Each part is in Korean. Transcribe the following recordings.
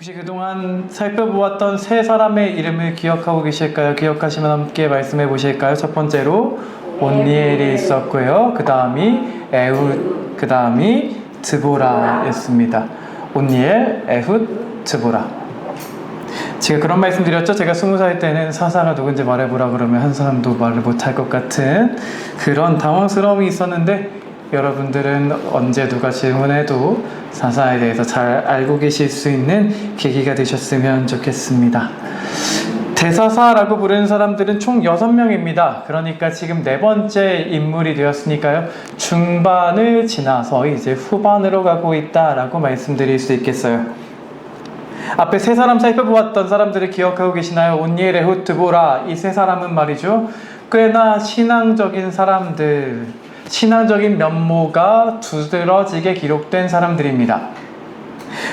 혹시 그동안 살펴보았던 세 사람의 이름을 기억하고 계실까요? 기억하시면 함께 말씀해 보실까요? 첫 번째로 온니엘이 있었고요. 그 다음이 에훗, 그 다음이 드보라였습니다. 온니엘, 에훗, 드보라. 제가 그런 말씀 드렸죠? 제가 20살 때는 사사가 누군지 말해보라 그러면 한 사람도 말을 못할 것 같은 그런 당황스러움이 있었는데, 여러분들은 언제 누가 질문해도 사사에 대해서 잘 알고 계실 수 있는 계기가 되셨으면 좋겠습니다. 대사사라고 부르는 사람들은 총 6명입니다. 그러니까 지금 4번째 인물이 되었으니까요. 중반을 지나서 이제 후반으로 가고 있다라고 말씀드릴 수 있겠어요. 앞에 세 사람 살펴보았던 사람들을 기억하고 계시나요? 온니엘, 에훗, 드보라. 이 세 사람은 말이죠, 꽤나 신앙적인 사람들, 신앙적인 면모가 두드러지게 기록된 사람들입니다.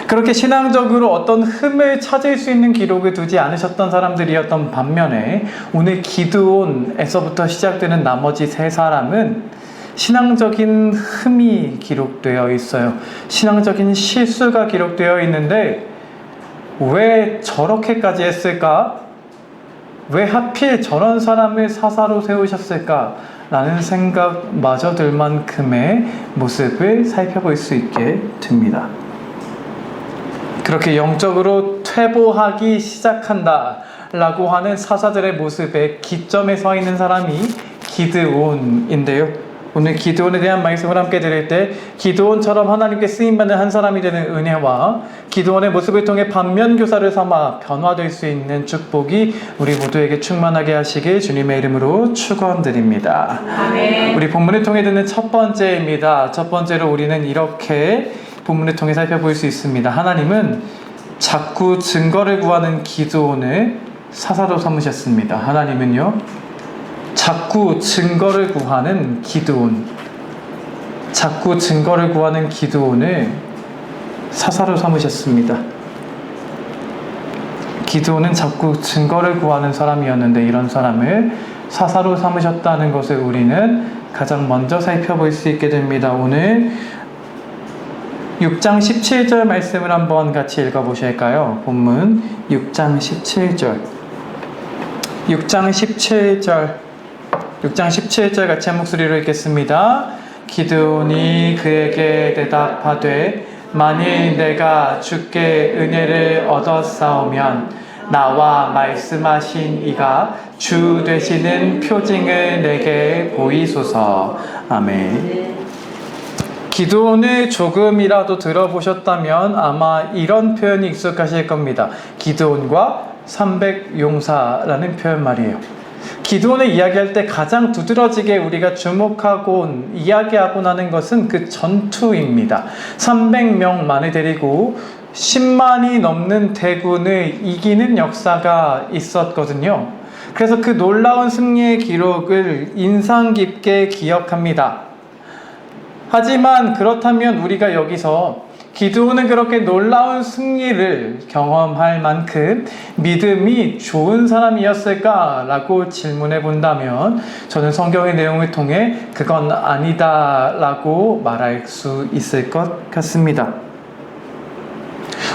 그렇게 신앙적으로 어떤 흠을 찾을 수 있는 기록을 두지 않으셨던 사람들이었던 반면에, 오늘 기드온에서부터 시작되는 나머지 세 사람은 신앙적인 흠이 기록되어 있어요. 신앙적인 실수가 기록되어 있는데, 왜 저렇게까지 했을까? 왜 하필 저런 사람을 사사로 세우셨을까? 라는 생각마저 들 만큼의 모습을 살펴볼 수 있게 됩니다. 그렇게 영적으로 퇴보하기 시작한다 라고 하는 사사들의 모습의 기점에 서 있는 사람이 기드온인데요. 오늘 기드온에 대한 말씀을 함께 드릴 때, 기드온처럼 하나님께 쓰임받는 한 사람이 되는 은혜와 기드온의 모습을 통해 반면교사를 삼아 변화될 수 있는 축복이 우리 모두에게 충만하게 하시길 주님의 이름으로 축원드립니다. 아멘. 우리 본문을 통해 듣는 첫 번째입니다. 첫 번째로 우리는 이렇게 본문을 통해 살펴볼 수 있습니다. 하나님은 자꾸 증거를 구하는 기드온을 사사로 삼으셨습니다. 하나님은요, 자꾸 증거를 구하는 기드온, 자꾸 증거를 구하는 기드온을 사사로 삼으셨습니다. 기드온은 자꾸 증거를 구하는 사람이었는데, 이런 사람을 사사로 삼으셨다는 것을 우리는 가장 먼저 살펴볼 수 있게 됩니다. 오늘 6장 17절 말씀을 한번 같이 읽어보실까요? 본문 6장 17절. 6장 17절 같이 한 목소리로 읽겠습니다. 기드온이 그에게 대답하되, 만일 내가 주께 은혜를 얻었사오면 나와 말씀하신 이가 주 되시는 표징을 내게 보이소서. 아멘. 기드온을 조금이라도 들어보셨다면 아마 이런 표현이 익숙하실 겁니다. 기드온과 300용사라는 표현 말이에요. 기드온을 이야기할 때 가장 두드러지게 우리가 주목하고 이야기하고 나는 것은 그 전투입니다. 300명만을 데리고 10만이 넘는 대군을 이기는 역사가 있었거든요. 그래서 그 놀라운 승리의 기록을 인상 깊게 기억합니다. 하지만 그렇다면 우리가 여기서 기드온은 그렇게 놀라운 승리를 경험할 만큼 믿음이 좋은 사람이었을까라고 질문해 본다면, 저는 성경의 내용을 통해 그건 아니다라고 말할 수 있을 것 같습니다.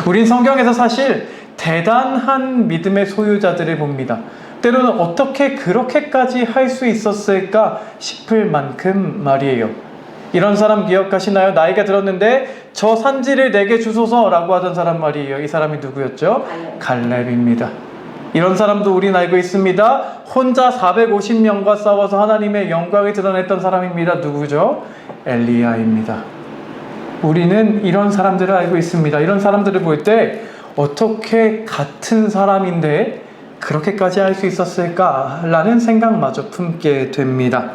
우린 성경에서 사실 대단한 믿음의 소유자들을 봅니다. 때로는 어떻게 그렇게까지 할 수 있었을까 싶을 만큼 말이에요. 이런 사람 기억하시나요? 나이가 들었는데 저 산지를 내게 주소서라고 하던 사람 말이에요. 이 사람이 누구였죠? 갈렙입니다. 이런 사람도 우린 알고 있습니다. 혼자 450명과 싸워서 하나님의 영광을 드러냈던 사람입니다. 누구죠? 엘리야입니다. 우리는 이런 사람들을 알고 있습니다. 이런 사람들을 볼 때 어떻게 같은 사람인데 그렇게까지 할 수 있었을까라는 생각마저 품게 됩니다.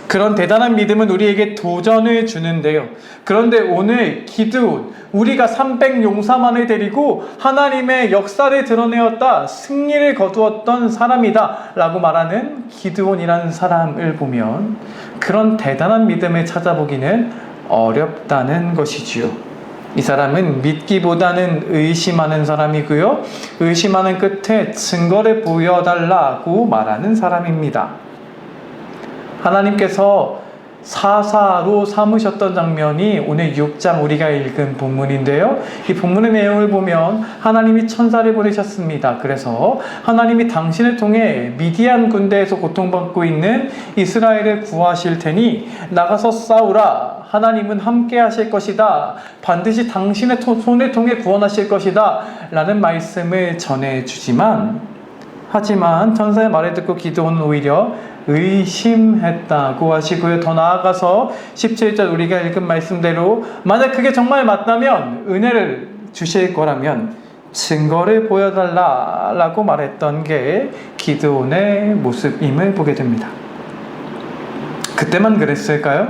그런 대단한 믿음은 우리에게 도전을 주는데요. 그런데 오늘 기드온, 우리가 300용사만을 데리고 하나님의 역사를 드러내었다, 승리를 거두었던 사람이다 라고 말하는 기드온이라는 사람을 보면 그런 대단한 믿음을 찾아보기는 어렵다는 것이지요. 이 사람은 믿기보다는 의심하는 사람이고요, 의심하는 끝에 증거를 보여달라고 말하는 사람입니다. 하나님께서 사사로 삼으셨던 장면이 오늘 6장 우리가 읽은 본문인데요. 이 본문의 내용을 보면 하나님이 천사를 보내셨습니다. 그래서 하나님이 당신을 통해 미디안 군대에서 고통받고 있는 이스라엘을 구하실 테니 나가서 싸우라. 하나님은 함께 하실 것이다. 반드시 당신의 손을 통해 구원하실 것이다. 라는 말씀을 전해주지만 하지만 천사의 말을 듣고 기드온은 오히려 의심했다고 하시고요. 더 나아가서 17절 우리가 읽은 말씀대로 만약 그게 정말 맞다면 은혜를 주실 거라면 증거를 보여달라고 말했던 게 기드온의 모습임을 보게 됩니다. 그때만 그랬을까요?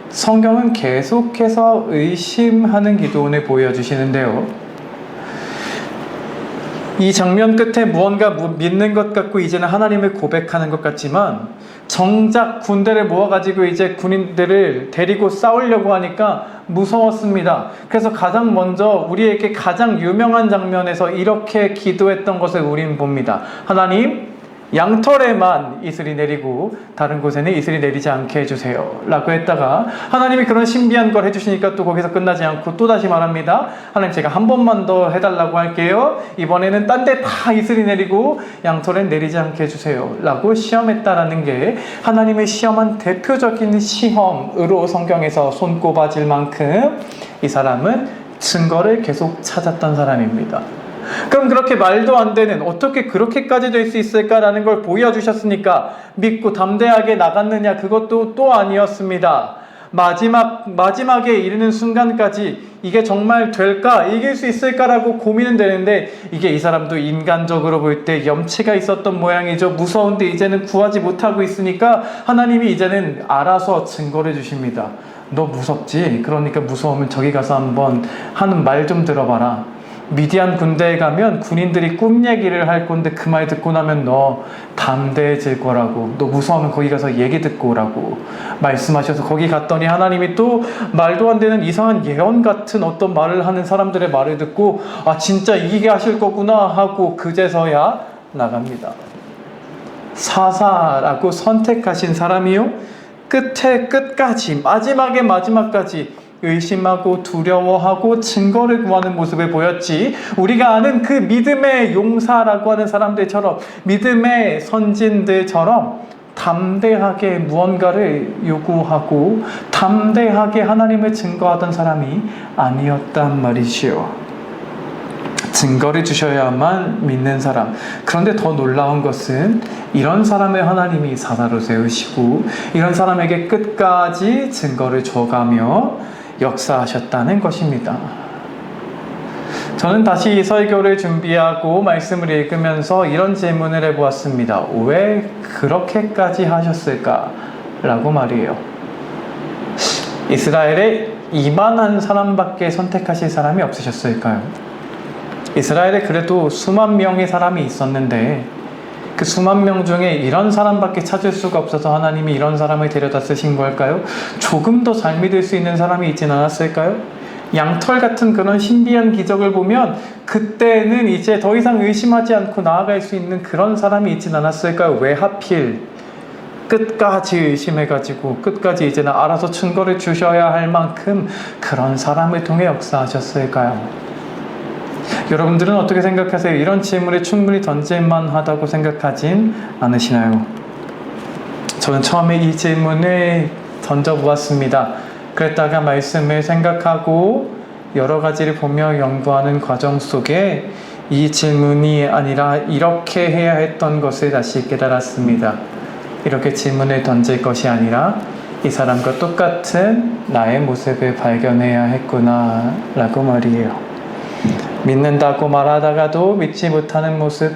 성경은 계속해서 의심하는 기드온을 보여주시는데요. 이 장면 끝에 무언가 믿는 것 같고 이제는 하나님을 고백하는 것 같지만 정작 군대를 모아가지고 이제 군인들을 데리고 싸우려고 하니까 무서웠습니다. 그래서 가장 먼저 우리에게 가장 유명한 장면에서 이렇게 기도했던 것을 우리는 봅니다. 하나님, 양털에만 이슬이 내리고 다른 곳에는 이슬이 내리지 않게 해주세요 라고 했다가 하나님이 그런 신비한 걸 해주시니까 또 거기서 끝나지 않고 또다시 말합니다. 하나님, 제가 한 번만 더 해달라고 할게요. 이번에는 딴 데 다 이슬이 내리고 양털엔 내리지 않게 해주세요 라고 시험했다라는 게 하나님의 시험한 대표적인 시험으로 성경에서 손꼽아질 만큼 이 사람은 증거를 계속 찾았던 사람입니다. 그럼 그렇게 말도 안 되는, 어떻게 그렇게까지 될 수 있을까라는 걸 보여주셨으니까 믿고 담대하게 나갔느냐? 그것도 또 아니었습니다. 마지막에 이르는 순간까지 이게 정말 될까? 이길 수 있을까라고 고민은 되는데 이게 이 사람도 인간적으로 볼 때 염치가 있었던 모양이죠. 무서운데 이제는 구하지 못하고 있으니까 하나님이 이제는 알아서 증거를 주십니다. 너 무섭지? 그러니까 무서우면 저기 가서 한번 하는 말 좀 들어봐라. 미디안 군대에 가면 군인들이 꿈 얘기를 할 건데 그 말 듣고 나면 너 담대해질 거라고, 너 무서우면 거기 가서 얘기 듣고 오라고 말씀하셔서 거기 갔더니 하나님이 또 말도 안 되는 이상한 예언 같은 어떤 말을 하는 사람들의 말을 듣고 아, 진짜 이기게 하실 거구나 하고 그제서야 나갑니다. 사사라고 선택하신 사람이요, 끝에 끝까지, 마지막까지 의심하고 두려워하고 증거를 구하는 모습을 보였지, 우리가 아는 그 믿음의 용사라고 하는 사람들처럼, 믿음의 선진들처럼 담대하게 무언가를 요구하고 담대하게 하나님을 증거하던 사람이 아니었단 말이지요. 증거를 주셔야만 믿는 사람. 그런데 더 놀라운 것은 이런 사람을 하나님이 사사로 세우시고 이런 사람에게 끝까지 증거를 줘가며 역사하셨다는 것입니다. 저는 다시 이 설교를 준비하고 말씀을 읽으면서 이런 질문을 해보았습니다. 왜 그렇게까지 하셨을까? 라고 말이에요. 이스라엘에 이만한 사람밖에 선택하실 사람이 없으셨을까요? 이스라엘에 그래도 수만 명의 사람이 있었는데 그 수만 명 중에 이런 사람밖에 찾을 수가 없어서 하나님이 이런 사람을 데려다 쓰신 걸까요? 조금 더 잘 믿을 수 있는 사람이 있진 않았을까요? 양털 같은 그런 신비한 기적을 보면 그때는 이제 더 이상 의심하지 않고 나아갈 수 있는 그런 사람이 있진 않았을까요? 왜 하필 끝까지 의심해가지고 끝까지 이제는 알아서 증거를 주셔야 할 만큼 그런 사람을 통해 역사하셨을까요? 여러분들은 어떻게 생각하세요? 이런 질문에 충분히 던질만 하다고 생각하진 않으시나요? 저는 처음에 이 질문을 던져보았습니다. 그랬다가 말씀을 생각하고 여러 가지를 보며 연구하는 과정 속에 이 질문이 아니라 이렇게 해야 했던 것을 다시 깨달았습니다. 이렇게 질문을 던질 것이 아니라 이 사람과 똑같은 나의 모습을 발견해야 했구나 라고 말이에요. 믿는다고 말하다가도 믿지 못하는 모습,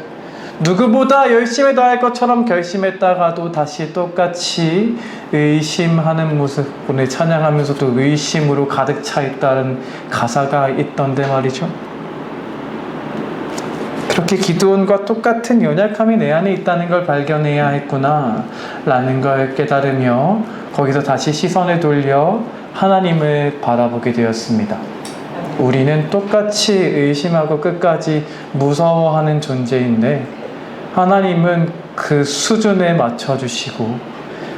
누구보다 열심히 다할 것처럼 결심했다가도 다시 똑같이 의심하는 모습, 오늘 찬양하면서도 의심으로 가득 차 있다는 가사가 있던데 말이죠. 그렇게 기드온과 똑같은 연약함이 내 안에 있다는 걸 발견해야 했구나 라는 걸 깨달으며 거기서 다시 시선을 돌려 하나님을 바라보게 되었습니다. 우리는 똑같이 의심하고 끝까지 무서워하는 존재인데 하나님은 그 수준에 맞춰주시고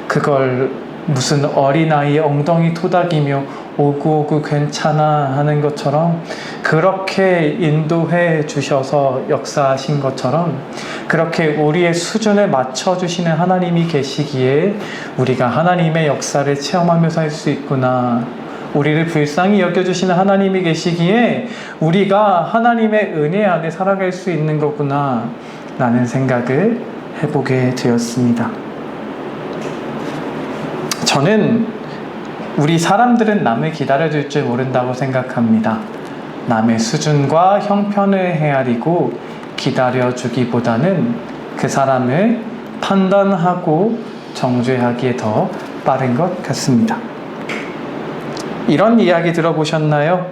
그걸 무슨 어린아이의 엉덩이 토닥이며 오구오구 괜찮아 하는 것처럼 그렇게 인도해 주셔서 역사하신 것처럼 그렇게 우리의 수준에 맞춰주시는 하나님이 계시기에 우리가 하나님의 역사를 체험하며 살 수 있구나. 우리를 불쌍히 여겨주시는 하나님이 계시기에 우리가 하나님의 은혜 안에 살아갈 수 있는 거구나 라는 생각을 해보게 되었습니다. 저는 우리 사람들은 남을 기다려줄 줄 모른다고 생각합니다. 남의 수준과 형편을 헤아리고 기다려주기보다는 그 사람을 판단하고 정죄하기에 더 빠른 것 같습니다. 이런 이야기 들어보셨나요?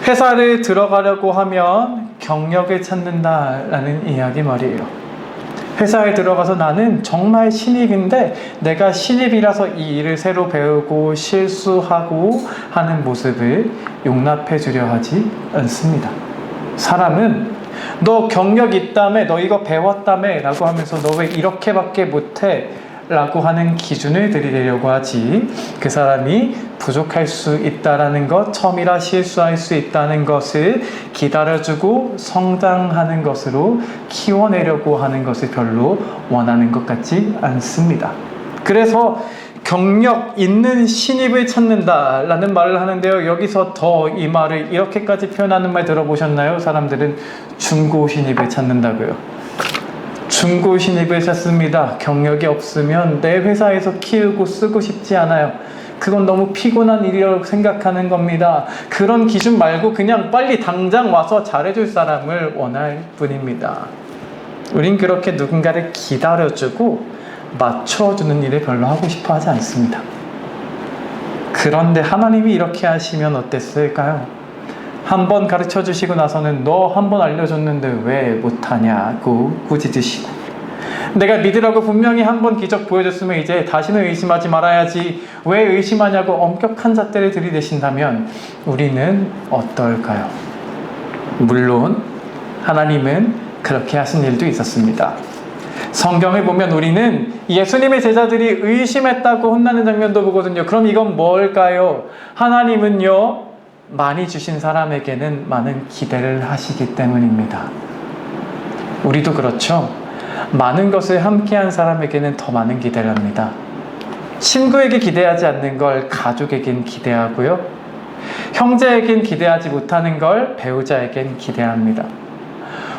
회사를 들어가려고 하면 경력을 찾는다라는 이야기 말이에요. 회사에 들어가서 나는 정말 신입인데 내가 신입이라서 이 일을 새로 배우고 실수하고 하는 모습을 용납해 주려 하지 않습니다. 사람은 너 경력 있다며, 너 이거 배웠다며 라고 하면서 너 왜 이렇게밖에 못해? 라고 하는 기준을 들이대려고 하지, 그 사람이 부족할 수 있다는 것, 처음이라 실수할 수 있다는 것을 기다려주고 성장하는 것으로 키워내려고 하는 것을 별로 원하는 것 같지 않습니다. 그래서 경력 있는 신입을 찾는다라는 말을 하는데요. 여기서 더 이 말을 이렇게까지 표현하는 말 들어보셨나요? 사람들은 중고 신입을 찾는다고요. 중고 신입을 찾습니다. 경력이 없으면 내 회사에서 키우고 쓰고 싶지 않아요. 그건 너무 피곤한 일이라고 생각하는 겁니다. 그런 기준 말고 그냥 빨리 당장 와서 잘해줄 사람을 원할 뿐입니다. 우린 그렇게 누군가를 기다려주고 맞춰주는 일을 별로 하고 싶어 하지 않습니다. 그런데 하나님이 이렇게 하시면 어땠을까요? 한 번 가르쳐 주시고 나서는 너 한 번 알려줬는데 왜 못하냐고 꾸짖으시고, 내가 믿으라고 분명히 한 번 기적 보여줬으면 이제 다시는 의심하지 말아야지 왜 의심하냐고 엄격한 잣대를 들이대신다면 우리는 어떨까요? 물론 하나님은 그렇게 하신 일도 있었습니다. 성경을 보면 우리는 예수님의 제자들이 의심했다고 혼나는 장면도 보거든요. 그럼 이건 뭘까요? 하나님은요, 많이 주신 사람에게는 많은 기대를 하시기 때문입니다. 우리도 그렇죠. 많은 것을 함께한 사람에게는 더 많은 기대를 합니다. 친구에게 기대하지 않는 걸 가족에겐 기대하고요. 형제에겐 기대하지 못하는 걸 배우자에겐 기대합니다.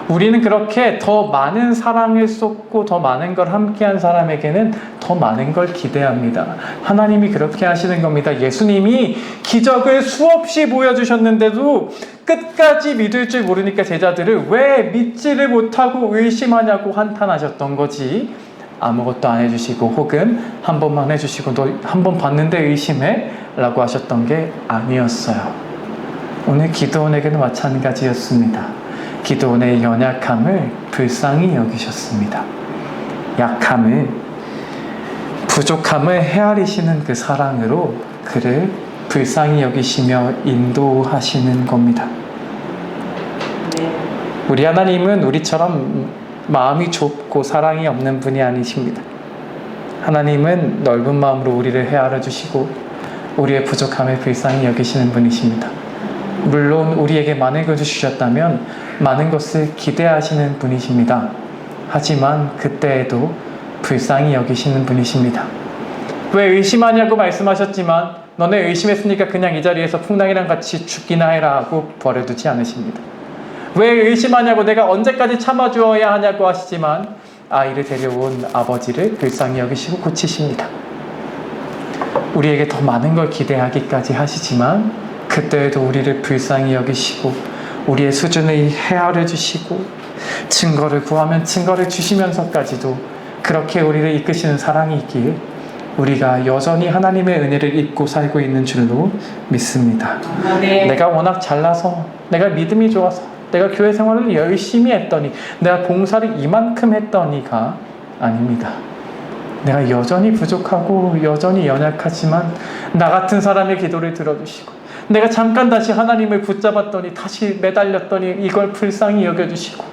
우리는 그렇게 더 많은 사랑을 쏟고 더 많은 걸 함께한 사람에게는 더 많은 걸 기대합니다. 하나님이 그렇게 하시는 겁니다. 예수님이 기적을 수없이 보여주셨는데도 끝까지 믿을 줄 모르니까 제자들을 왜 믿지를 못하고 의심하냐고 한탄하셨던 거지, 아무것도 안 해주시고 혹은 한 번만 해주시고 너 한 번 봤는데 의심해? 라고 하셨던 게 아니었어요. 오늘 기드온에게는 마찬가지였습니다. 기드온의 연약함을 불쌍히 여기셨습니다. 약함을, 부족함을 헤아리시는 그 사랑으로 그를 불쌍히 여기시며 인도하시는 겁니다. 우리 하나님은 우리처럼 마음이 좁고 사랑이 없는 분이 아니십니다. 하나님은 넓은 마음으로 우리를 헤아려 주시고 우리의 부족함을 불쌍히 여기시는 분이십니다. 물론 우리에게 많은 것을 주셨다면 많은 것을 기대하시는 분이십니다. 하지만 그때에도 불쌍히 여기시는 분이십니다. 왜 의심하냐고 말씀하셨지만 너네 의심했으니까 그냥 이 자리에서 풍랑이랑 같이 죽기나 해라 하고 버려두지 않으십니다. 왜 의심하냐고, 내가 언제까지 참아주어야 하냐고 하시지만 아이를 데려온 아버지를 불쌍히 여기시고 고치십니다. 우리에게 더 많은 걸 기대하기까지 하시지만 그때에도 우리를 불쌍히 여기시고 우리의 수준을 헤아려 주시고 증거를 구하면 증거를 주시면서까지도 그렇게 우리를 이끄시는 사랑이 있기에 우리가 여전히 하나님의 은혜를 입고 살고 있는 줄로 믿습니다. 네. 내가 워낙 잘나서, 내가 믿음이 좋아서, 내가 교회 생활을 열심히 했더니, 내가 봉사를 이만큼 했더니가 아닙니다. 내가 여전히 부족하고 여전히 연약하지만 나 같은 사람의 기도를 들어주시고, 내가 잠깐 다시 하나님을 붙잡았더니 다시 매달렸더니 이걸 불쌍히 여겨주시고,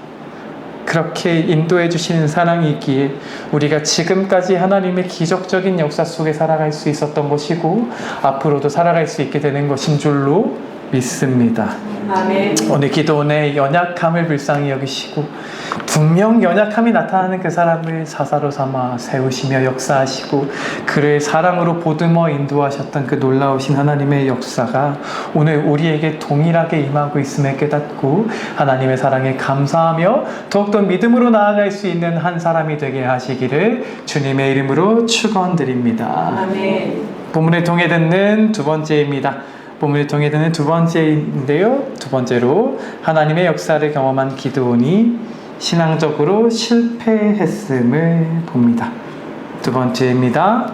그렇게 인도해 주시는 사랑이기에 우리가 지금까지 하나님의 기적적인 역사 속에 살아갈 수 있었던 것이고 앞으로도 살아갈 수 있게 되는 것인 줄로 믿습니다. 아멘. 오늘 기도원의 연약함을 불쌍히 여기시고 분명 연약함이 나타나는 그 사람을 사사로 삼아 세우시며 역사하시고 그를 사랑으로 보듬어 인도하셨던 그 놀라우신 하나님의 역사가 오늘 우리에게 동일하게 임하고 있음을 깨닫고 하나님의 사랑에 감사하며 더욱더 믿음으로 나아갈 수 있는 한 사람이 되게 하시기를 주님의 이름으로 축원드립니다. 아멘. 본문을 통해 듣는 두 번째입니다. 본문을 통해 듣는 두 번째인데요. 두 번째로 하나님의 역사를 경험한 기드온이 신앙적으로 실패했음을 봅니다. 두 번째입니다.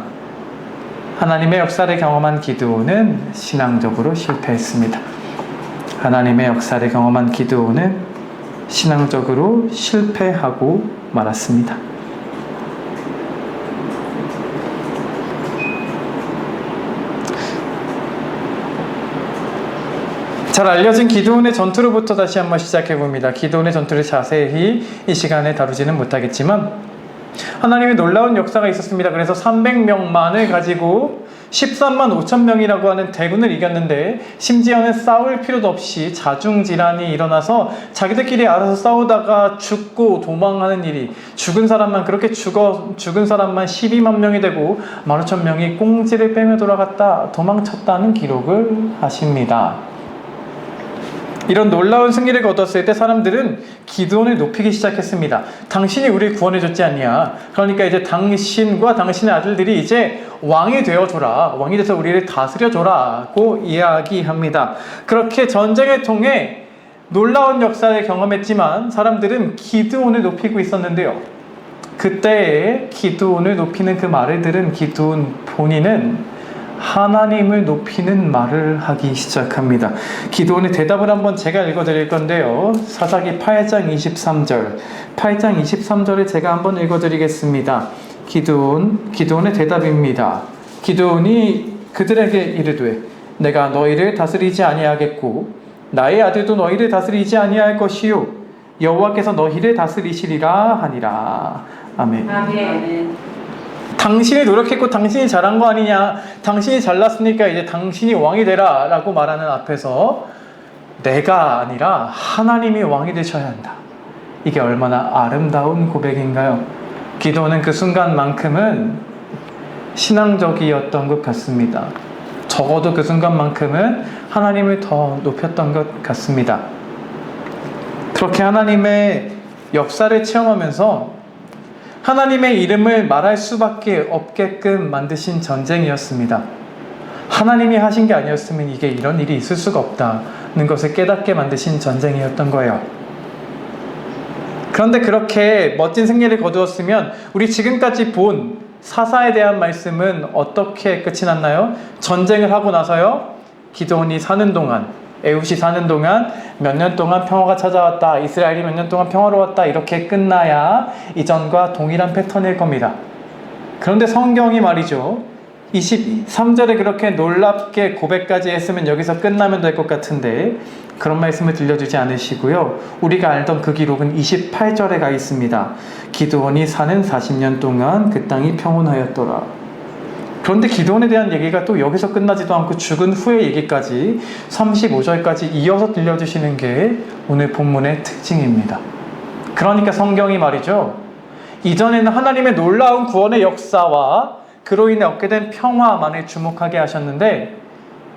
하나님의 역사를 경험한 기드온은 신앙적으로 실패했습니다. 하나님의 역사를 경험한 기드온은 신앙적으로 실패하고 말았습니다. 잘 알려진 기드온의 전투로부터 다시 한번 시작해 봅니다. 기드온의 전투를 자세히 이 시간에 다루지는 못하겠지만 하나님의 놀라운 역사가 있었습니다. 그래서 300명만을 가지고 13만 5천 명이라고 하는 대군을 이겼는데 심지어는 싸울 필요도 없이 자중질환이 일어나서 자기들끼리 알아서 싸우다가 죽고 도망하는 일이 죽은 사람만 12만 명이 되고 15,000명이 꽁지를 빼며 돌아갔다 도망쳤다는 기록을 하십니다. 이런 놀라운 승리를 거뒀을 때 사람들은 기드온을 높이기 시작했습니다. 당신이 우리를 구원해줬지 않냐. 그러니까 이제 당신과 당신의 아들들이 이제 왕이 되어줘라. 왕이 돼서 우리를 다스려줘라고 이야기합니다. 그렇게 전쟁을 통해 놀라운 역사를 경험했지만 사람들은 기드온을 높이고 있었는데요. 그때에 기드온을 높이는 그 말을 들은 기드온 본인은 하나님을 높이는 말을 하기 시작합니다. 기드온의 대답을 한번 제가 읽어드릴 건데요. 사사기 8장 23절을 제가 한번 읽어드리겠습니다. 기드온의 대답입니다. 기드온이 그들에게 이르되 내가 너희를 다스리지 아니하겠고 나의 아들도 너희를 다스리지 아니할 것이요 여호와께서 너희를 다스리시리라 하니라. 아멘. 아멘. 당신이 노력했고 당신이 잘한 거 아니냐, 당신이 잘났으니까 이제 당신이 왕이 되라 라고 말하는 앞에서 내가 아니라 하나님이 왕이 되셔야 한다. 이게 얼마나 아름다운 고백인가요? 기도는 그 순간만큼은 신앙적이었던 것 같습니다. 적어도 그 순간만큼은 하나님을 더 높였던 것 같습니다. 그렇게 하나님의 역사를 체험하면서 하나님의 이름을 말할 수밖에 없게끔 만드신 전쟁이었습니다. 하나님이 하신 게 아니었으면 이게 이런 일이 있을 수가 없다는 것을 깨닫게 만드신 전쟁이었던 거예요. 그런데 그렇게 멋진 승리를 거두었으면 우리 지금까지 본 사사에 대한 말씀은 어떻게 끝이 났나요? 전쟁을 하고 나서요, 기드온이 사는 동안, 에훗이 사는 동안 몇 년 동안 평화가 찾아왔다, 이스라엘이 몇 년 동안 평화로웠다, 이렇게 끝나야 이전과 동일한 패턴일 겁니다. 그런데 성경이 말이죠, 23절에 그렇게 놀랍게 고백까지 했으면 여기서 끝나면 될 것 같은데 그런 말씀을 들려주지 않으시고요, 우리가 알던 그 기록은 28절에 가 있습니다. 기드온이 사는 40년 동안 그 땅이 평온하였더라. 그런데 기드온에 대한 얘기가 또 여기서 끝나지도 않고 죽은 후의 얘기까지 35절까지 이어서 들려주시는 게 오늘 본문의 특징입니다. 그러니까 성경이 말이죠, 이전에는 하나님의 놀라운 구원의 역사와 그로 인해 얻게 된 평화만을 주목하게 하셨는데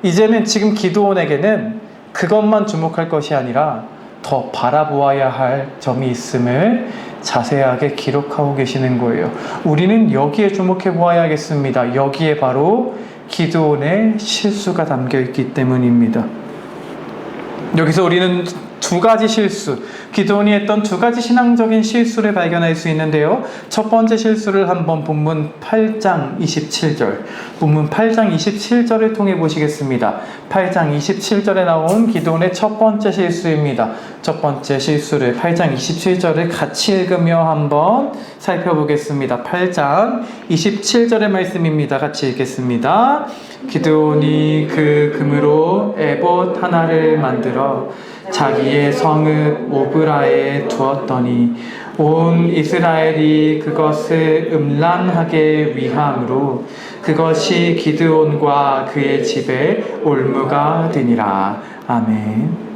이제는 지금 기드온에게는 그것만 주목할 것이 아니라 더 바라보아야 할 점이 있음을 자세하게 기록하고 계시는 거예요. 우리는 여기에 주목해 보아야겠습니다. 여기에 바로 기드온의 실수가 담겨 있기 때문입니다. 여기서 우리는 두 가지 실수, 기드온이 했던 두 가지 신앙적인 실수를 발견할 수 있는데요. 첫 번째 실수를 한번 본문 8장 27절을 통해 보시겠습니다. 8장 27절에 나온 기드온의 첫 번째 실수입니다. 첫 번째 실수를 8장 27절을 같이 읽으며 한번 살펴보겠습니다. 8장 27절의 말씀입니다. 같이 읽겠습니다. 기드온이 그 금으로 에봇 하나를 만들어 자기의 자기의 성읍 오브라에 두었더니 온 이스라엘이 그것을 음란하게 위함으로 그것이 기드온과 그의 집에 올무가 되니라. 아멘.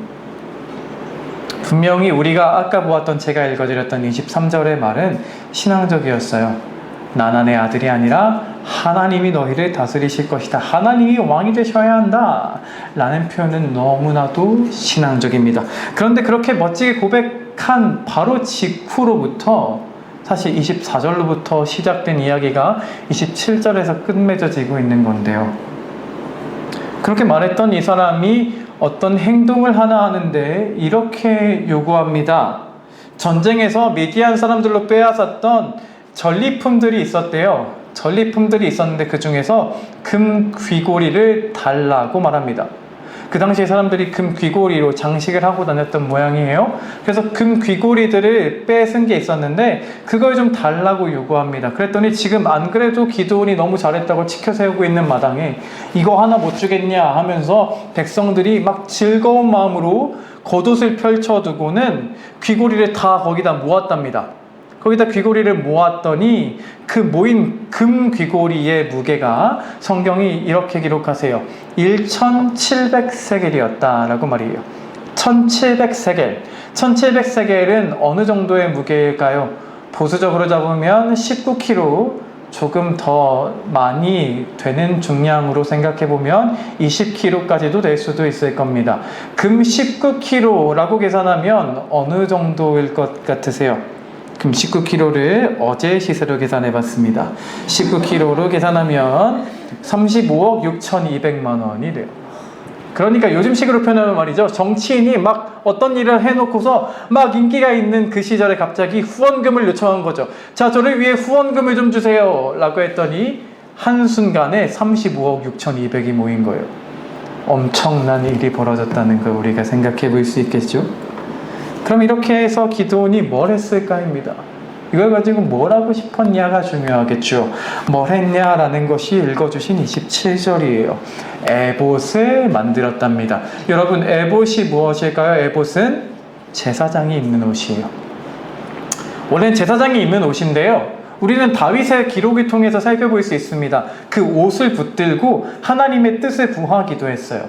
분명히 우리가 아까 보았던 제가 읽어드렸던 23절의 말은 신앙적이었어요. 나난의 아들이 아니라 하나님이 너희를 다스리실 것이다. 하나님이 왕이 되셔야 한다. 라는 표현은 너무나도 신앙적입니다. 그런데 그렇게 멋지게 고백한 바로 직후로부터 사실 24절로부터 시작된 이야기가 27절에서 끝맺어지고 있는 건데요. 그렇게 말했던 이 사람이 어떤 행동을 하나 하는데 이렇게 요구합니다. 전쟁에서 미디안 사람들로 빼앗았던 전리품들이 있었대요. 전리품들이 있었는데 그 중에서 금 귀고리를 달라고 말합니다. 그 당시에 사람들이 금 귀고리로 장식을 하고 다녔던 모양이에요. 그래서 금 귀고리들을 뺏은 게 있었는데 그걸 좀 달라고 요구합니다. 그랬더니 지금 안 그래도 기드온이 너무 잘했다고 치켜세우고 있는 마당에 이거 하나 못 주겠냐 하면서 백성들이 막 즐거운 마음으로 겉옷을 펼쳐두고는 귀고리를 다 거기다 모았답니다. 거기다 귀고리를 모았더니 그 모인 금 귀고리의 무게가 성경이 이렇게 기록하세요. 1700세겔이었다 라고 말이에요. 1700세겔. 1700세겔은 어느 정도의 무게일까요? 보수적으로 잡으면 19kg, 조금 더 많이 되는 중량으로 생각해보면 20kg까지도 될 수도 있을 겁니다. 금 19kg라고 계산하면 어느 정도일 것 같으세요? 금 19kg를 어제 시세로 계산해 봤습니다. 19kg로 계산하면 35억 6,200만 원이 돼요. 그러니까 요즘식으로 표현하면 말이죠. 정치인이 막 어떤 일을 해놓고서 막 인기가 있는 그 시절에 갑자기 후원금을 요청한 거죠. 자, 저를 위해 후원금을 좀 주세요 라고 했더니 한순간에 35억 6,200이 모인 거예요. 엄청난 일이 벌어졌다는 걸 우리가 생각해 볼 수 있겠죠. 그럼 이렇게 해서 기드온이 뭘 했을까입니다. 이걸 가지고 뭘 하고 싶었냐가 중요하겠죠. 뭘 했냐라는 것이 읽어주신 27절이에요. 에봇을 만들었답니다. 여러분, 에봇이 무엇일까요? 에봇은 제사장이 입는 옷이에요. 원래는 제사장이 입는 옷인데요. 우리는 다윗의 기록을 통해서 살펴볼 수 있습니다. 그 옷을 붙들고 하나님의 뜻을 구하기도 했어요.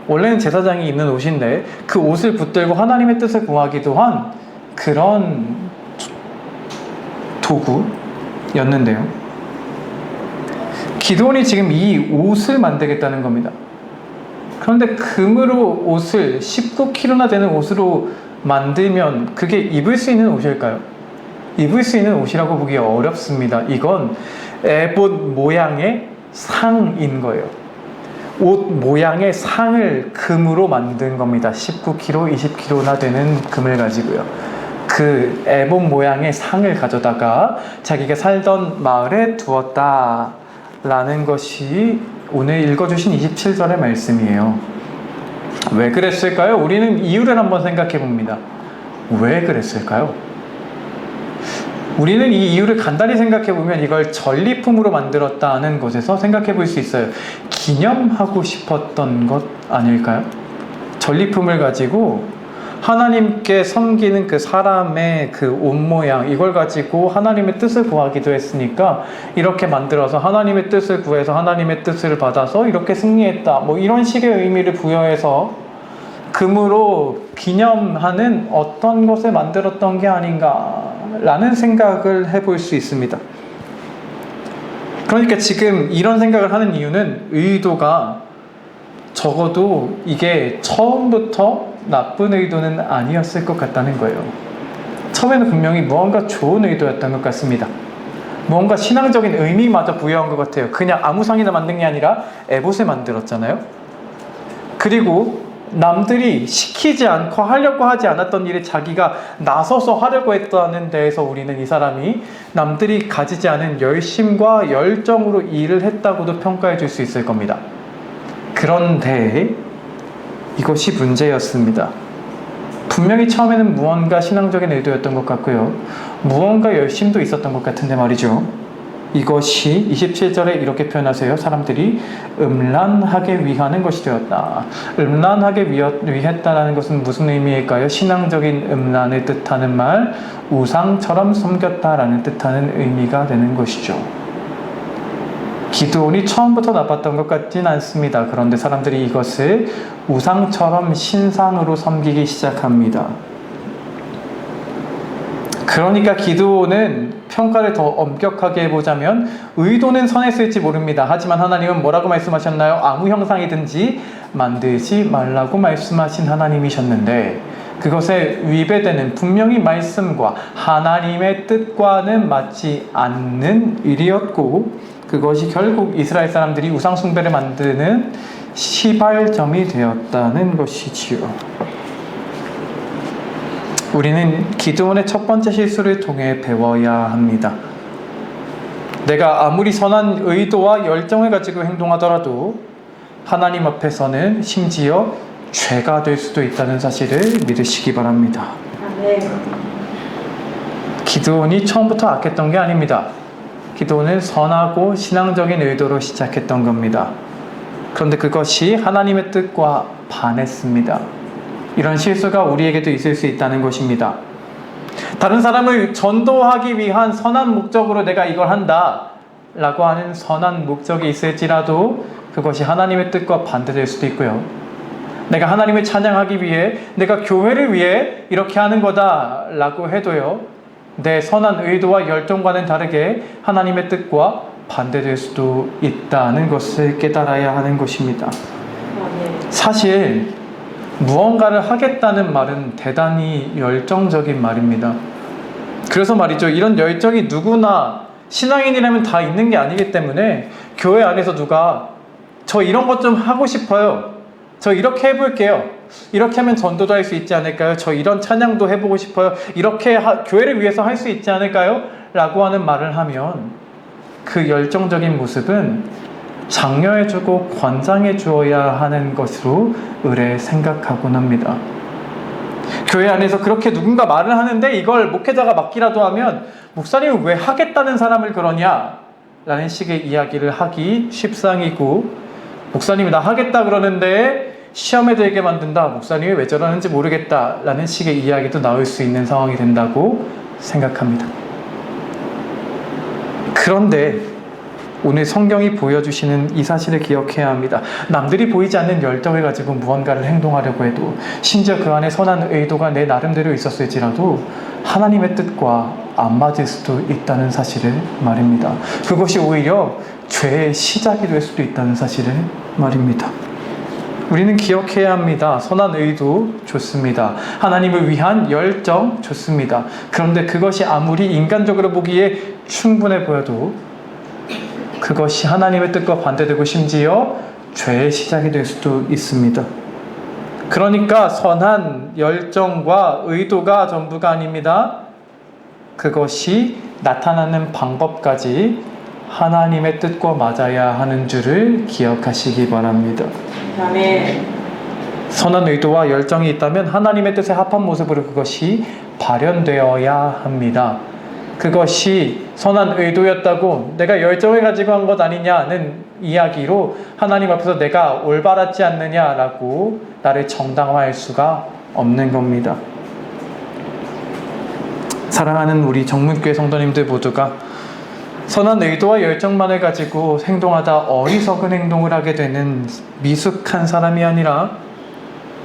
원래는 제사장이 입는 옷인데 그 옷을 붙들고 하나님의 뜻을 구하기도 한 그런 도구였는데요. 기드온이 지금 이 옷을 만들겠다는 겁니다. 그런데 금으로 옷을 19kg나 되는 옷으로 만들면 그게 입을 수 있는 옷일까요? 입을 수 있는 옷이라고 보기 어렵습니다. 이건 에봇 모양의 상인 거예요. 옷 모양의 상을 금으로 만든 겁니다. 19kg, 20kg나 되는 금을 가지고요. 그 에봇 모양의 상을 가져다가 자기가 살던 마을에 두었다라는 것이 오늘 읽어주신 27절의 말씀이에요. 왜 그랬을까요? 우리는 이유를 한번 생각해 봅니다. 왜 그랬을까요? 우리는 이 이유를 간단히 생각해 보면 이걸 전리품으로 만들었다는 것에서 생각해 볼 수 있어요. 기념하고 싶었던 것 아닐까요? 전리품을 가지고 하나님께 섬기는 그 사람의 그 옷 모양, 이걸 가지고 하나님의 뜻을 구하기도 했으니까 이렇게 만들어서 하나님의 뜻을 구해서 하나님의 뜻을 받아서 이렇게 승리했다, 뭐 이런 식의 의미를 부여해서 금으로 기념하는 어떤 것을 만들었던 게 아닌가라는 생각을 해볼 수 있습니다. 그러니까 지금 이런 생각을 하는 이유는 의도가 적어도 이게 처음부터 나쁜 의도는 아니었을 것 같다는 거예요. 처음에는 분명히 무언가 좋은 의도였던 것 같습니다. 무언가 신앙적인 의미마저 부여한 것 같아요. 그냥 아무 상이나 만든 게 아니라 에봇을 만들었잖아요. 그리고 남들이 시키지 않고 하려고 하지 않았던 일을 자기가 나서서 하려고 했다는 데에서 우리는 이 사람이 남들이 가지지 않은 열심과 열정으로 일을 했다고도 평가해 줄 수 있을 겁니다. 그런데 이것이 문제였습니다. 분명히 처음에는 무언가 신앙적인 의도였던 것 같고요. 무언가 열심도 있었던 것 같은데 말이죠. 이것이 27절에 이렇게 표현하세요. 사람들이 음란하게 위하는 것이 되었다. 음란하게 위했다라는 것은 무슨 의미일까요? 신앙적인 음란을 뜻하는 말, 우상처럼 섬겼다라는 뜻하는 의미가 되는 것이죠. 기드온이 처음부터 나빴던 것 같진 않습니다. 그런데 사람들이 이것을 우상처럼 신상으로 섬기기 시작합니다. 그러니까 기드온은 평가를 더 엄격하게 해보자면 의도는 선했을지 모릅니다. 하지만 하나님은 뭐라고 말씀하셨나요? 아무 형상이든지 만들지 말라고 말씀하신 하나님이셨는데 그것에 위배되는 분명히 말씀과 하나님의 뜻과는 맞지 않는 일이었고 그것이 결국 이스라엘 사람들이 우상 숭배를 만드는 시발점이 되었다는 것이지요. 우리는 기드온의 첫 번째 실수를 통해 배워야 합니다. 내가 아무리 선한 의도와 열정을 가지고 행동하더라도 하나님 앞에서는 심지어 죄가 될 수도 있다는 사실을 믿으시기 바랍니다. 기드온이 처음부터 악했던 게 아닙니다. 기도는 선하고 신앙적인 의도로 시작했던 겁니다. 그런데 그것이 하나님의 뜻과 반했습니다. 이런 실수가 우리에게도 있을 수 있다는 것입니다. 다른 사람을 전도하기 위한 선한 목적으로 내가 이걸 한다 라고 하는 선한 목적이 있을지라도 그것이 하나님의 뜻과 반대될 수도 있고요. 내가 하나님을 찬양하기 위해 내가 교회를 위해 이렇게 하는 거다 라고 해도요, 내 선한 의도와 열정과는 다르게 하나님의 뜻과 반대될 수도 있다는 것을 깨달아야 하는 것입니다. 사실 무언가를 하겠다는 말은 대단히 열정적인 말입니다. 그래서 말이죠, 이런 열정이 누구나 신앙인이라면 다 있는 게 아니기 때문에 교회 안에서 누가 저 이런 것 좀 하고 싶어요, 저 이렇게 해볼게요, 이렇게 하면 전도도 할 수 있지 않을까요? 저 이런 찬양도 해보고 싶어요, 이렇게 교회를 위해서 할 수 있지 않을까요? 라고 하는 말을 하면 그 열정적인 모습은 장려해주고 권장해 주어야 하는 것으로 의뢰 생각하곤 합니다. 교회 안에서 그렇게 누군가 말을 하는데 이걸 목회자가 맡기라도 하면 목사님은 왜 하겠다는 사람을 그러냐? 라는 식의 이야기를 하기 십상이고, 목사님이 나 하겠다 그러는데 시험에 들게 만든다, 목사님이 왜 저러는지 모르겠다 라는 식의 이야기도 나올 수 있는 상황이 된다고 생각합니다. 그런데 오늘 성경이 보여주시는 이 사실을 기억해야 합니다. 남들이 보이지 않는 열정을 가지고 무언가를 행동하려고 해도, 심지어 그 안에 선한 의도가 내 나름대로 있었을지라도 하나님의 뜻과 안 맞을 수도 있다는 사실을 말입니다. 그것이 오히려 죄의 시작이 될 수도 있다는 사실을 말입니다. 우리는 기억해야 합니다. 선한 의도 좋습니다. 하나님을 위한 열정 좋습니다. 그런데 그것이 아무리 인간적으로 보기에 충분해 보여도 그것이 하나님의 뜻과 반대되고 심지어 죄의 시작이 될 수도 있습니다. 그러니까 선한 열정과 의도가 전부가 아닙니다. 그것이 나타나는 방법까지 하나님의 뜻과 맞아야 하는 줄을 기억하시기 바랍니다. 아멘. 선한 의도와 열정이 있다면 하나님의 뜻에 합한 모습으로 그것이 발현되어야 합니다. 그것이 선한 의도였다고 내가 열정을 가지고 한 것 아니냐는 이야기로 하나님 앞에서 내가 올바랐지 않느냐라고 나를 정당화할 수가 없는 겁니다. 사랑하는 우리 정문교회 성도님들 모두가 선한 의도와 열정만을 가지고 행동하다 어리석은 행동을 하게 되는 미숙한 사람이 아니라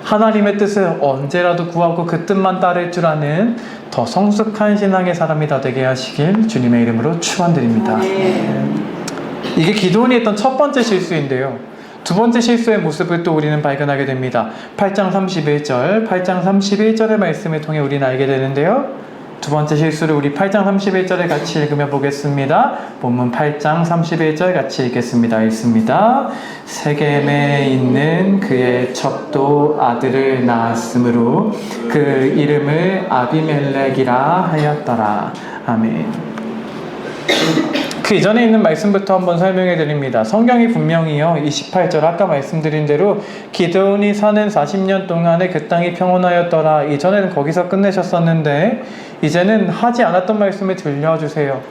하나님의 뜻을 언제라도 구하고 그 뜻만 따를 줄 아는 더 성숙한 신앙의 사람이 다 되게 하시길 주님의 이름으로 축원드립니다. 이게 기드온이 했던 첫 번째 실수인데요, 두 번째 실수의 모습을 또 우리는 발견하게 됩니다. 8장 31절의 말씀을 통해 우리는 알게 되는데요, 두 번째 실수를 우리 8장 31절에 같이 읽으며 보겠습니다. 본문 8장 31절 같이 읽겠습니다. 읽습니다. 세겜에 있는 그의 첩도 아들을 낳았으므로 그 이름을 아비멜렉이라 하였더라. 아멘. 그 이전에 있는 말씀부터 한번 설명해 드립니다. 성경이 분명히요, 28절 아까 말씀드린 대로 기드온이 사는 40년 동안에 그 땅이 평온하였더라. 이전에는 거기서 끝내셨었는데 이제는 하지 않았던 말씀을 들려주세요.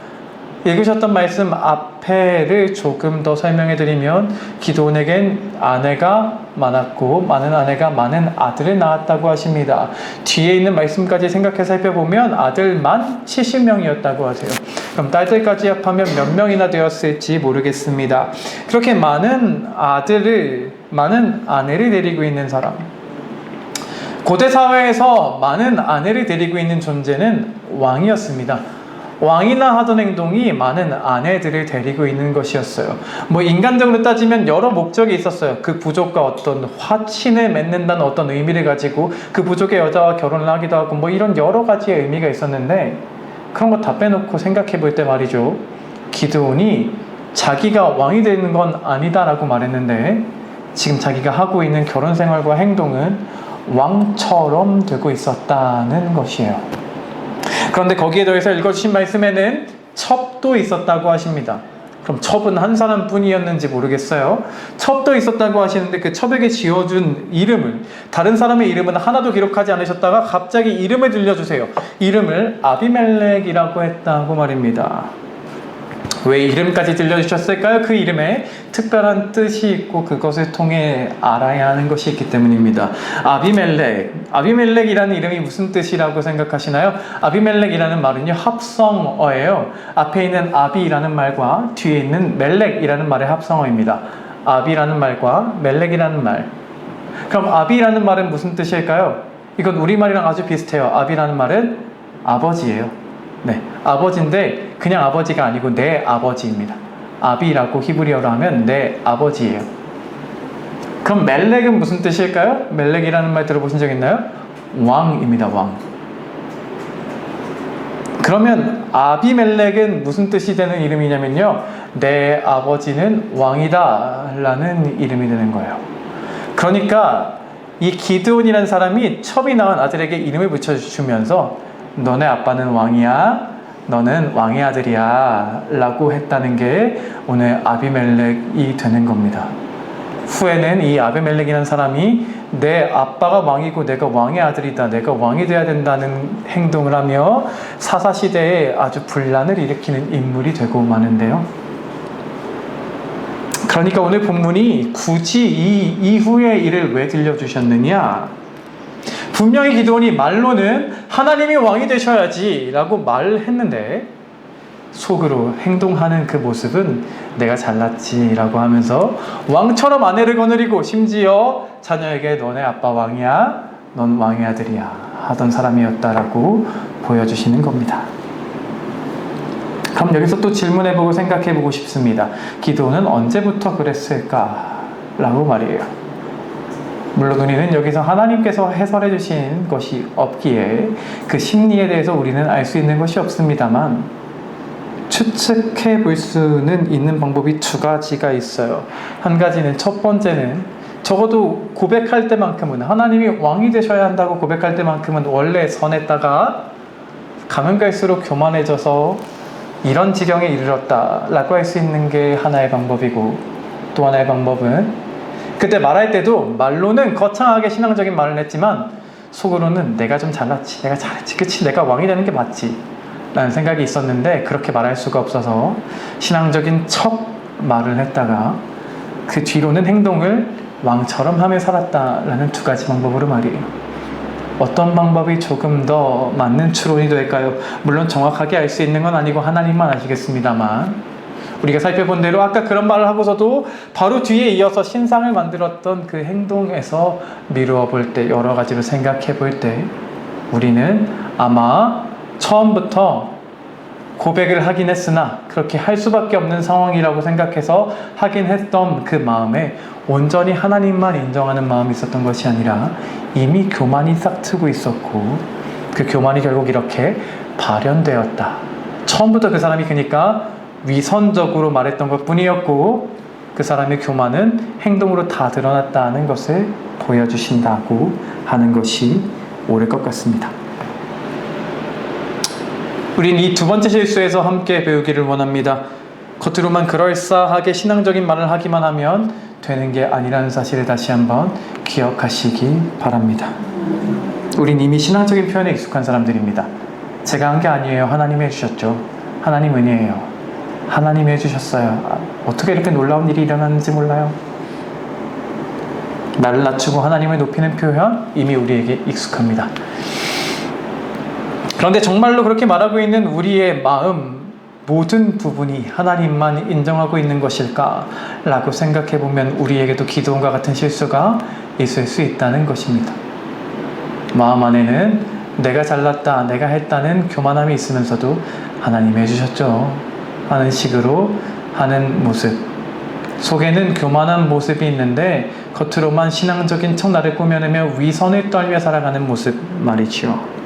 읽으셨던 말씀 앞에를 조금 더 설명해 드리면 기드온에겐 아내가 많았고 많은 아내가 많은 아들을 낳았다고 하십니다. 뒤에 있는 말씀까지 생각해 살펴보면 아들만 70명이었다고 하세요. 그럼 딸들까지 합하면 몇 명이나 되었을지 모르겠습니다. 그렇게 많은 많은 아내를 데리고 있는 사람, 고대 사회에서 많은 아내를 데리고 있는 존재는 왕이었습니다. 왕이나 하던 행동이 많은 아내들을 데리고 있는 것이었어요. 인간적으로 따지면 여러 목적이 있었어요. 그 부족과 어떤 화친을 맺는다는 어떤 의미를 가지고 그 부족의 여자와 결혼을 하기도 하고 이런 여러 가지의 의미가 있었는데, 그런 거 다 빼놓고 생각해 볼 때 말이죠, 기드온이 자기가 왕이 되는 건 아니다라고 말했는데 지금 자기가 하고 있는 결혼 생활과 행동은 왕처럼 되고 있었다는 것이에요. 그런데 거기에 더해서 읽어주신 말씀에는 첩도 있었다고 하십니다. 그럼 첩은 한 사람뿐이었는지 모르겠어요. 첩도 있었다고 하시는데 그 첩에게 지어준 이름을, 다른 사람의 이름은 하나도 기록하지 않으셨다가 갑자기 이름을 들려주세요. 이름을 아비멜렉이라고 했다고 말입니다. 왜 이름까지 들려주셨을까요? 그 이름에 특별한 뜻이 있고 그것을 통해 알아야 하는 것이 있기 때문입니다. 아비멜렉이라는 이름이 무슨 뜻이라고 생각하시나요? 아비멜렉이라는 말은요, 합성어예요. 앞에 있는 아비라는 말과 뒤에 있는 멜렉이라는 말의 합성어입니다. 아비라는 말과 멜렉이라는 말. 그럼 아비라는 말은 무슨 뜻일까요? 이건 우리말이랑 아주 비슷해요. 아비라는 말은 아버지예요. 네, 아버지인데 그냥 아버지가 아니고 내 아버지입니다. 아비라고 히브리어로 하면 내 아버지예요. 그럼 멜렉은 무슨 뜻일까요? 멜렉이라는 말 들어보신 적 있나요? 왕입니다. 왕. 그러면 아비멜렉은 무슨 뜻이 되는 이름이냐면요, 내 아버지는 왕이다 라는 이름이 되는 거예요. 그러니까 이 기드온이라는 사람이 첩이 낳은 아들에게 이름을 붙여주면서 너네 아빠는 왕이야, 너는 왕의 아들이야 라고 했다는 게 오늘 아비멜렉이 되는 겁니다. 후에는 이 아비멜렉이라는 사람이 내 아빠가 왕이고 내가 왕의 아들이다, 내가 왕이 돼야 된다는 행동을 하며 사사시대에 아주 분란을 일으키는 인물이 되고 마는데요. 그러니까 오늘 본문이 굳이 이 이후의 일을 왜 들려주셨느냐? 분명히 기드온이 말로는 하나님이 왕이 되셔야지 라고 말했는데 속으로 행동하는 그 모습은 내가 잘났지 라고 하면서 왕처럼 아내를 거느리고 심지어 자녀에게 너네 아빠 왕이야, 넌 왕의 아들이야 하던 사람이었다라고 보여주시는 겁니다. 그럼 여기서 또 질문해보고 생각해보고 싶습니다. 기드온은 언제부터 그랬을까? 라고 말이에요. 물론 우리는 여기서 하나님께서 해설해 주신 것이 없기에 그 심리에 대해서 우리는 알 수 있는 것이 없습니다만 추측해 볼 수는 있는 방법이 두 가지가 있어요. 한 가지는, 첫 번째는 적어도 고백할 때만큼은, 하나님이 왕이 되셔야 한다고 고백할 때만큼은 원래 선했다가 가면 갈수록 교만해져서 이런 지경에 이르렀다라고 할 수 있는 게 하나의 방법이고, 또 하나의 방법은 그때 말할 때도 말로는 거창하게 신앙적인 말을 했지만 속으로는 내가 좀 잘났지, 내가 잘했지, 그치, 내가 왕이 되는 게 맞지 라는 생각이 있었는데 그렇게 말할 수가 없어서 신앙적인 척 말을 했다가 그 뒤로는 행동을 왕처럼 하며 살았다라는 두 가지 방법으로 말이에요. 어떤 방법이 조금 더 맞는 추론이 될까요? 물론 정확하게 알 수 있는 건 아니고 하나님만 아시겠습니다만, 우리가 살펴본 대로 아까 그런 말을 하고서도 바로 뒤에 이어서 신상을 만들었던 그 행동에서 미루어 볼 때, 여러 가지로 생각해 볼 때 우리는 아마 처음부터 고백을 하긴 했으나 그렇게 할 수밖에 없는 상황이라고 생각해서 하긴 했던 그 마음에 온전히 하나님만 인정하는 마음이 있었던 것이 아니라 이미 교만이 싹트고 있었고, 그 교만이 결국 이렇게 발현되었다. 처음부터 그 사람이 그러니까 위선적으로 말했던 것 뿐이었고 그 사람의 교만은 행동으로 다 드러났다는 것을 보여주신다고 하는 것이 옳을 것 같습니다. 우린 이 두 번째 실수에서 함께 배우기를 원합니다. 겉으로만 그럴싸하게 신앙적인 말을 하기만 하면 되는 게 아니라는 사실을 다시 한번 기억하시기 바랍니다. 우린 이미 신앙적인 표현에 익숙한 사람들입니다. 제가 한 게 아니에요. 하나님이 해주셨죠. 하나님 은혜예요. 하나님이 해주셨어요. 어떻게 이렇게 놀라운 일이 일어났는지 몰라요. 나를 낮추고 하나님을 높이는 표현 이미 우리에게 익숙합니다. 그런데 정말로 그렇게 말하고 있는 우리의 마음 모든 부분이 하나님만 인정하고 있는 것일까? 라고 생각해보면 우리에게도 기도원과 같은 실수가 있을 수 있다는 것입니다. 마음 안에는 내가 잘났다, 내가 했다는 교만함이 있으면서도 하나님이 해주셨죠 하는 식으로 하는 모습, 속에는 교만한 모습이 있는데 겉으로만 신앙적인 척 나를 꾸며내며 위선을 떨며 살아가는 모습 말이지요.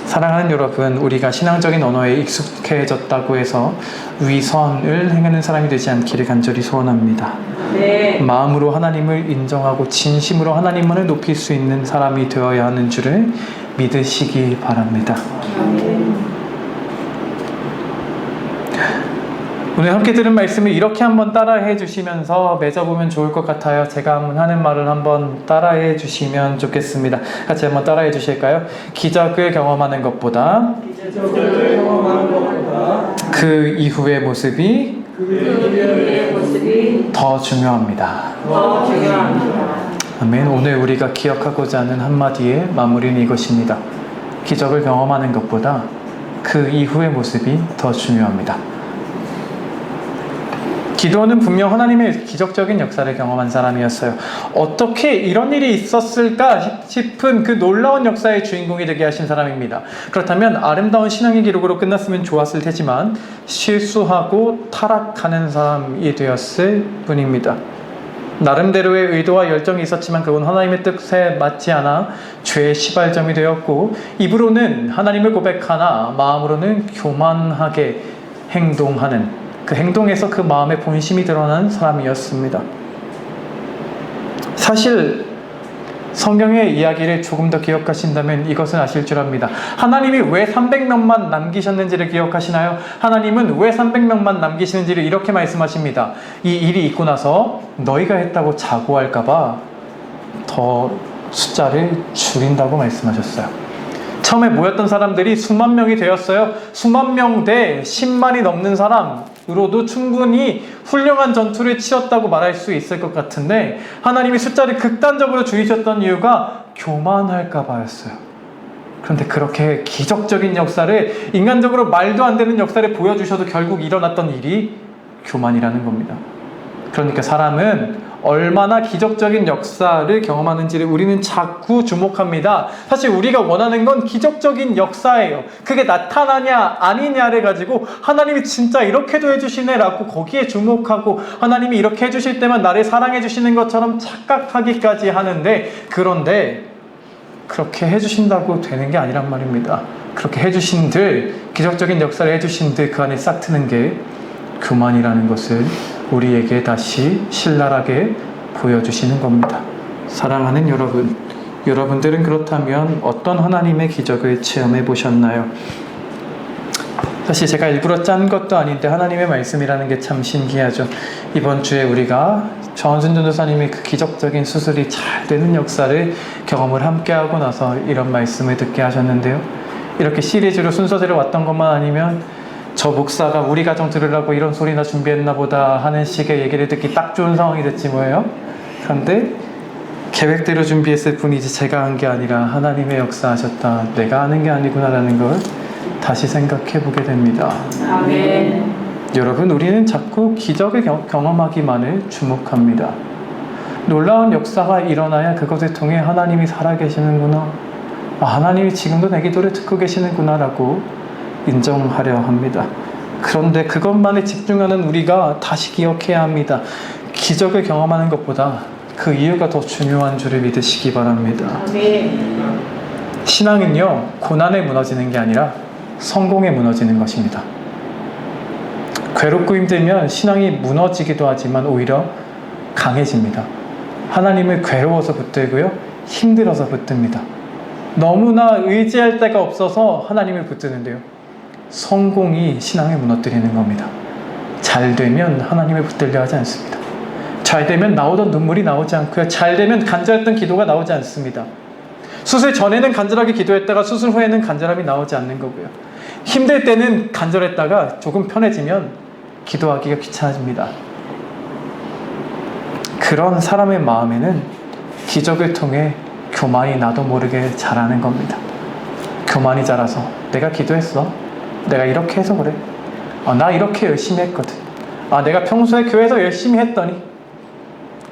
사랑하는 여러분, 우리가 신앙적인 언어에 익숙해졌다고 해서 위선을 행하는 사람이 되지 않기를 간절히 소원합니다. 네. 마음으로 하나님을 인정하고 진심으로 하나님만을 높일 수 있는 사람이 되어야 하는 줄을 믿으시기 바랍니다. 오늘 함께 들은 말씀을 이렇게 한번 따라해 주시면서 맺어보면 좋을 것 같아요. 제가 한번 하는 말을 한번 따라해 주시면 좋겠습니다. 같이 한번 따라해 주실까요? 기적을 경험하는 것보다 그 이후의 모습이 더 중요합니다. 아멘. 오늘 우리가 기억하고자 하는 한마디의 마무리는 이것입니다. 기적을 경험하는 것보다 그 이후의 모습이 더 중요합니다. 기도원은 분명 하나님의 기적적인 역사를 경험한 사람이었어요. 어떻게 이런 일이 있었을까 싶은 그 놀라운 역사의 주인공이 되게 하신 사람입니다. 그렇다면 아름다운 신앙의 기록으로 끝났으면 좋았을 테지만 실수하고 타락하는 사람이 되었을 뿐입니다. 나름대로의 의도와 열정이 있었지만 그건 하나님의 뜻에 맞지 않아 죄의 시발점이 되었고, 입으로는 하나님을 고백하나 마음으로는 교만하게 행동하는, 그 행동에서 그 마음의 본심이 드러난 사람이었습니다. 사실 성경의 이야기를 조금 더 기억하신다면 이것은 아실 줄 압니다. 하나님이 왜 300명만 남기셨는지를 기억하시나요? 하나님은 왜 300명만 남기시는지를 이렇게 말씀하십니다. 이 일이 있고 나서 너희가 했다고 자고할까 봐 더 숫자를 줄인다고 말씀하셨어요. 처음에 모였던 사람들이 수만 명이 되었어요. 수만 명 대 10만이 넘는 사람으로도 충분히 훌륭한 전투를 치렀다고 말할 수 있을 것 같은데, 하나님이 숫자를 극단적으로 줄이셨던 이유가 교만할까 봐였어요. 그런데 그렇게 기적적인 역사를, 인간적으로 말도 안 되는 역사를 보여주셔도 결국 일어났던 일이 교만이라는 겁니다. 그러니까 사람은 얼마나 기적적인 역사를 경험하는지를 우리는 자꾸 주목합니다. 사실 우리가 원하는 건 기적적인 역사예요. 그게 나타나냐 아니냐를 가지고 하나님이 진짜 이렇게도 해주시네 라고 거기에 주목하고, 하나님이 이렇게 해주실 때만 나를 사랑해 주시는 것처럼 착각하기까지 하는데, 그런데 그렇게 해주신다고 되는 게 아니란 말입니다. 그렇게 해주신들, 기적적인 역사를 해주신들 그 안에 싹 트는 게 교만이라는 것을 우리에게 다시 신랄하게 보여주시는 겁니다. 사랑하는 여러분, 여러분들은 그렇다면 어떤 하나님의 기적을 체험해 보셨나요? 사실 제가 일부러 짠 것도 아닌데 하나님의 말씀이라는 게 참 신기하죠. 이번 주에 우리가 정원순 전도사님이 그 기적적인 수술이 잘 되는 역사를 경험을 함께 하고 나서 이런 말씀을 듣게 하셨는데요. 이렇게 시리즈로 순서대로 왔던 것만 아니면 저 목사가 우리 가정 들으라고 이런 소리나 준비했나 보다 하는 식의 얘기를 듣기 딱 좋은 상황이 됐지 뭐예요. 그런데 계획대로 준비했을 뿐이지 제가 한 게 아니라 하나님의 역사하셨다, 내가 하는 게 아니구나라는 걸 다시 생각해 보게 됩니다. 아멘. 여러분, 우리는 자꾸 기적을 경험하기만을 주목합니다. 놀라운 역사가 일어나야 그것을 통해 하나님이 살아계시는구나, 하나님이 지금도 내 기도를 듣고 계시는구나 라고 인정하려 합니다. 그런데 그것만에 집중하는 우리가 다시 기억해야 합니다. 기적을 경험하는 것보다 그 이유가 더 중요한 줄을 믿으시기 바랍니다. 신앙은요, 고난에 무너지는 게 아니라 성공에 무너지는 것입니다. 괴롭고 힘들면 신앙이 무너지기도 하지만 오히려 강해집니다. 하나님을 괴로워서 붙들고요, 힘들어서 붙듭니다. 너무나 의지할 데가 없어서 하나님을 붙드는데요, 성공이 신앙을 무너뜨리는 겁니다. 잘 되면 하나님을 붙들려 하지 않습니다. 잘 되면 나오던 눈물이 나오지 않고요, 잘 되면 간절했던 기도가 나오지 않습니다. 수술 전에는 간절하게 기도했다가 수술 후에는 간절함이 나오지 않는 거고요. 힘들 때는 간절했다가 조금 편해지면 기도하기가 귀찮아집니다. 그런 사람의 마음에는 기적을 통해 교만이 나도 모르게 자라는 겁니다. 교만이 자라서 내가 기도했어. 내가 이렇게 해서 그래. 나 이렇게 열심히 했거든. 내가 평소에 교회에서 열심히 했더니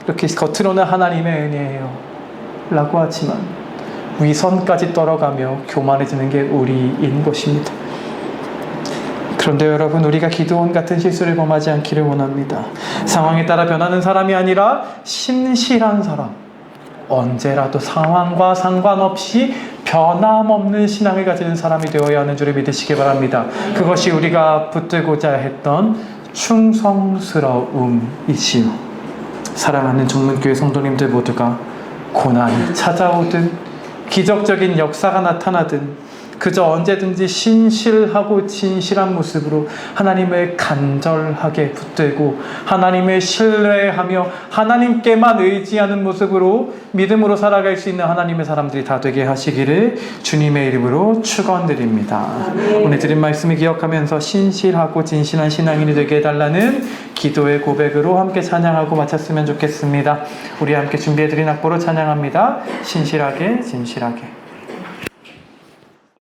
이렇게 겉으로는 하나님의 은혜예요 라고 하지만 위선까지 떨어가며 교만해지는 게 우리인 것입니다. 그런데 여러분, 우리가 기도원 같은 실수를 범하지 않기를 원합니다. 상황에 따라 변하는 사람이 아니라 신실한 사람, 언제라도 상황과 상관없이 변함없는 신앙을 가지는 사람이 되어야 하는 줄을 믿으시기 바랍니다. 그것이 우리가 붙들고자 했던 충성스러움이지요. 사랑하는 정문교회 성도님들 모두가 고난이 찾아오든 기적적인 역사가 나타나든 그저 언제든지 신실하고 진실한 모습으로 하나님을 간절하게 붙들고 하나님을 신뢰하며 하나님께만 의지하는 모습으로 믿음으로 살아갈 수 있는 하나님의 사람들이 다 되게 하시기를 주님의 이름으로 축원드립니다. 오늘 드린 말씀을 기억하면서 신실하고 진실한 신앙인이 되게 해달라는 기도의 고백으로 함께 찬양하고 마쳤으면 좋겠습니다. 우리 함께 준비해드린 악보로 찬양합니다. 신실하게 진실하게.